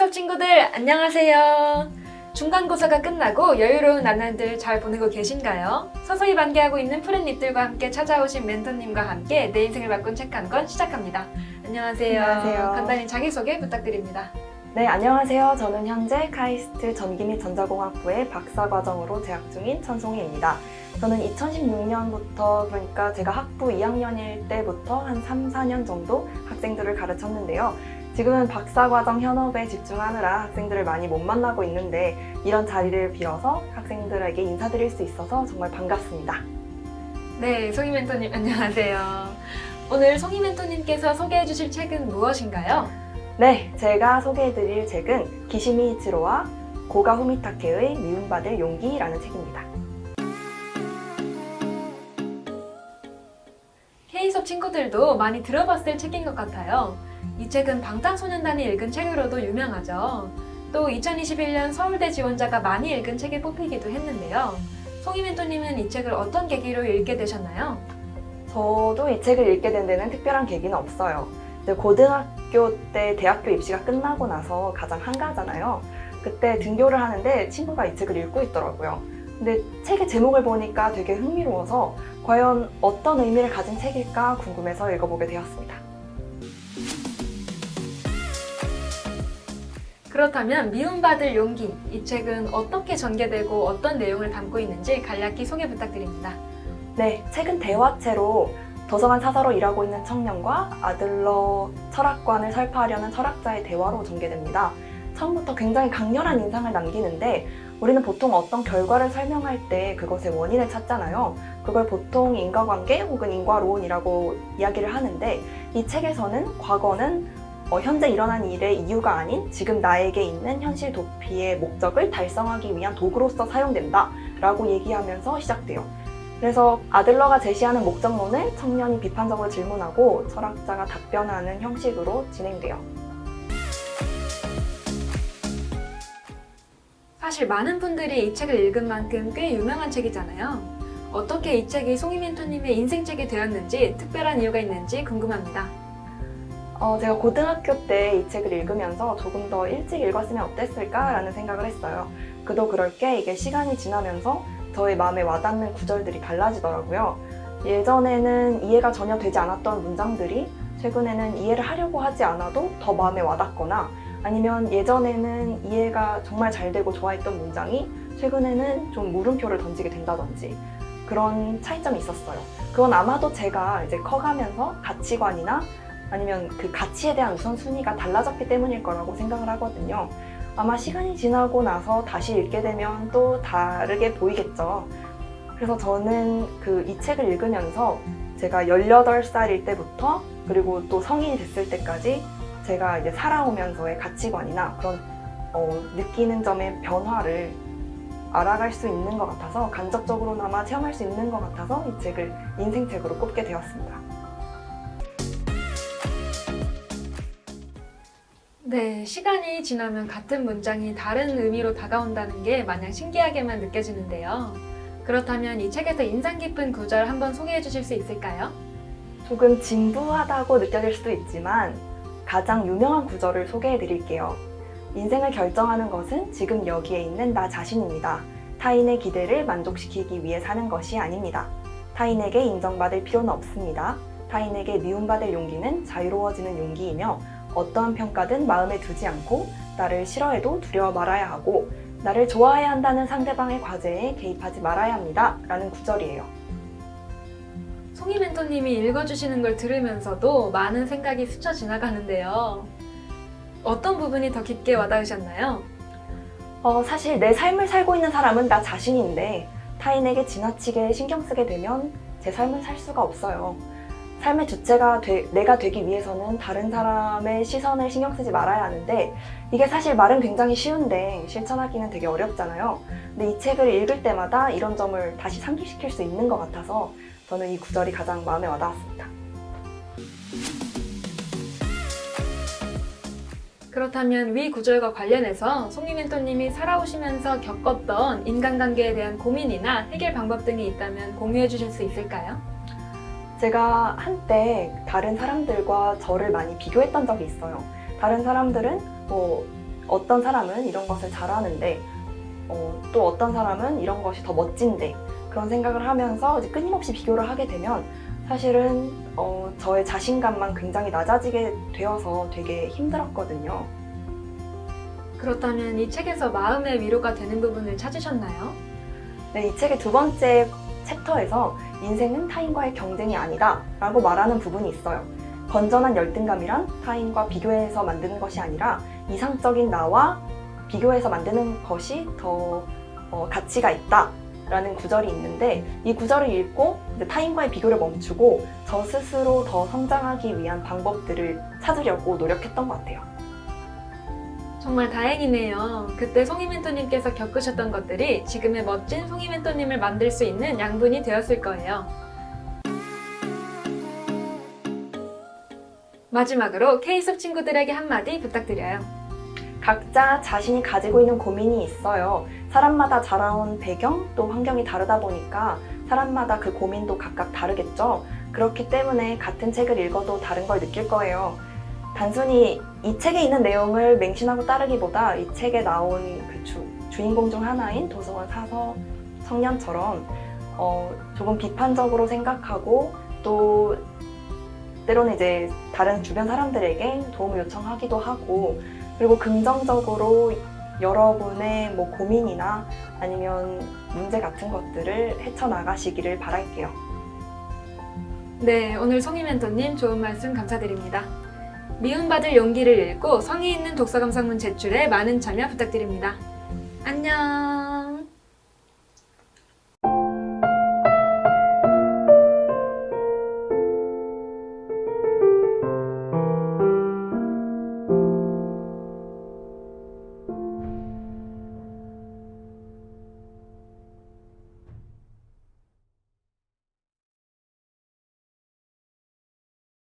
K수업 친구들 안녕하세요. 중간고사가 끝나고 여유로운 나날들 잘 보내고 계신가요? 서서히 만개하고 있는 푸른잎들과 함께 찾아오신 멘토님과 함께 내 인생을 바꾼 책 한 권 시작합니다. 안녕하세요. 안녕하세요. 간단히 자기소개 부탁드립니다. 네, 안녕하세요. 저는 현재 카이스트 전기 및 전자공학부의 박사과정으로 재학 중인 천송희입니다. 저는 2016년부터, 그러니까 제가 학부 2학년일 때부터 한 3, 4년 정도 학생들을 가르쳤는데요. 지금은 박사과정 현업에 집중하느라 학생들을 많이 못 만나고 있는데 이런 자리를 빌어서 학생들에게 인사드릴 수 있어서 정말 반갑습니다. 네, 송희 멘토님 안녕하세요. 오늘 송희 멘토님께서 소개해 주실 책은 무엇인가요? 네, 제가 소개해드릴 책은 기시미 이치로와 고가 후미타케의 미움받을 용기라는 책입니다. K수업 친구들도 많이 들어봤을 책인 것 같아요. 이 책은 방탄소년단이 읽은 책으로도 유명하죠. 또 2021년 서울대 지원자가 많이 읽은 책에 뽑히기도 했는데요. 송희 멘토님은 이 책을 어떤 계기로 읽게 되셨나요? 저도 이 책을 읽게 된 데는 특별한 계기는 없어요. 고등학교 때 대학교 입시가 끝나고 나서 가장 한가하잖아요. 그때 등교를 하는데 친구가 이 책을 읽고 있더라고요. 근데 책의 제목을 보니까 되게 흥미로워서 과연 어떤 의미를 가진 책일까 궁금해서 읽어보게 되었습니다. 그렇다면 미움받을 용기, 이 책은 어떻게 전개되고 어떤 내용을 담고 있는지 간략히 소개 부탁드립니다. 네, 책은 대화체로 도서관 사서로 일하고 있는 청년과 아들러 철학관을 설파하려는 철학자의 대화로 전개됩니다. 처음부터 굉장히 강렬한 인상을 남기는데 우리는 보통 어떤 결과를 설명할 때 그것의 원인을 찾잖아요. 그걸 보통 인과관계 혹은 인과론이라고 이야기를 하는데 이 책에서는 과거는 현재 일어난 일의 이유가 아닌 지금 나에게 있는 현실 도피의 목적을 달성하기 위한 도구로서 사용된다 라고 얘기하면서 시작돼요. 그래서 아들러가 제시하는 목적론을 청년이 비판적으로 질문하고 철학자가 답변하는 형식으로 진행돼요. 사실 많은 분들이 이 책을 읽은 만큼 꽤 유명한 책이잖아요. 어떻게 이 책이 송희 멘토님의 인생책이 되었는지 특별한 이유가 있는지 궁금합니다. 제가 고등학교 때 이 책을 읽으면서 조금 더 일찍 읽었으면 어땠을까라는 생각을 했어요. 그도 그럴 게 이게 시간이 지나면서 저의 마음에 와닿는 구절들이 달라지더라고요. 예전에는 이해가 전혀 되지 않았던 문장들이 최근에는 이해를 하려고 하지 않아도 더 마음에 와닿거나 아니면 예전에는 이해가 정말 잘 되고 좋아했던 문장이 최근에는 좀 물음표를 던지게 된다든지 그런 차이점이 있었어요. 그건 아마도 제가 이제 커가면서 가치관이나 아니면 그 가치에 대한 우선순위가 달라졌기 때문일 거라고 생각을 하거든요. 아마 시간이 지나고 나서 다시 읽게 되면 또 다르게 보이겠죠. 그래서 저는 이 책을 읽으면서 제가 18살일 때부터 그리고 또 성인이 됐을 때까지 제가 이제 살아오면서의 가치관이나 그런 느끼는 점의 변화를 알아갈 수 있는 것 같아서 간접적으로나마 체험할 수 있는 것 같아서 이 책을 인생책으로 꼽게 되었습니다. 네, 시간이 지나면 같은 문장이 다른 의미로 다가온다는 게 마냥 신기하게만 느껴지는데요. 그렇다면 이 책에서 인상 깊은 구절 한번 소개해 주실 수 있을까요? 조금 진부하다고 느껴질 수도 있지만 가장 유명한 구절을 소개해 드릴게요. 인생을 결정하는 것은 지금 여기에 있는 나 자신입니다. 타인의 기대를 만족시키기 위해 사는 것이 아닙니다. 타인에게 인정받을 필요는 없습니다. 타인에게 미움받을 용기는 자유로워지는 용기이며 어떠한 평가든 마음에 두지 않고 나를 싫어해도 두려워 말아야 하고 나를 좋아해야 한다는 상대방의 과제에 개입하지 말아야 합니다. 라는 구절이에요. 송희 멘토님이 읽어주시는 걸 들으면서도 많은 생각이 스쳐 지나가는데요. 어떤 부분이 더 깊게 와닿으셨나요? 사실 내 삶을 살고 있는 사람은 나 자신인데 타인에게 지나치게 신경 쓰게 되면 제 삶을 살 수가 없어요. 삶의 주체가 내가 되기 위해서는 다른 사람의 시선을 신경 쓰지 말아야 하는데 이게 사실 말은 굉장히 쉬운데 실천하기는 되게 어렵잖아요. 근데 이 책을 읽을 때마다 이런 점을 다시 상기시킬 수 있는 것 같아서 저는 이 구절이 가장 마음에 와닿았습니다. 그렇다면 위 구절과 관련해서 송희 멘토님이 살아오시면서 겪었던 인간관계에 대한 고민이나 해결 방법 등이 있다면 공유해 주실 수 있을까요? 제가 한때 다른 사람들과 저를 많이 비교했던 적이 있어요. 다른 사람들은 어떤 사람은 이런 것을 잘하는데 또 어떤 사람은 이런 것이 더 멋진데 그런 생각을 하면서 이제 끊임없이 비교를 하게 되면 사실은 저의 자신감만 굉장히 낮아지게 되어서 되게 힘들었거든요. 그렇다면 이 책에서 마음의 위로가 되는 부분을 찾으셨나요? 네, 이 책의 두 번째 챕터에서 인생은 타인과의 경쟁이 아니다 라고 말하는 부분이 있어요. 건전한 열등감이란 타인과 비교해서 만드는 것이 아니라 이상적인 나와 비교해서 만드는 것이 더 가치가 있다 라는 구절이 있는데 이 구절을 읽고 이제 타인과의 비교를 멈추고 저 스스로 더 성장하기 위한 방법들을 찾으려고 노력했던 것 같아요. 정말 다행이네요. 그때 송이 멘토님께서 겪으셨던 것들이 지금의 멋진 송이 멘토님을 만들 수 있는 양분이 되었을 거예요. 마지막으로 K숲 친구들에게 한마디 부탁드려요. 각자 자신이 가지고 있는 고민이 있어요. 사람마다 자라온 배경 또 환경이 다르다 보니까 사람마다 그 고민도 각각 다르겠죠. 그렇기 때문에 같은 책을 읽어도 다른 걸 느낄 거예요. 단순히 이 책에 있는 내용을 맹신하고 따르기보다 이 책에 나온 그 주인공 중 하나인 도서관 사서 청년처럼 조금 비판적으로 생각하고 또 때로는 이제 다른 주변 사람들에게 도움을 요청하기도 하고 그리고 긍정적으로 여러분의 뭐 고민이나 아니면 문제 같은 것들을 헤쳐나가시기를 바랄게요. 네, 오늘 송이 멘토님 좋은 말씀 감사드립니다. 미움받을 용기를 읽고 성의 있는 독서 감상문 제출에 많은 참여 부탁드립니다. 안녕!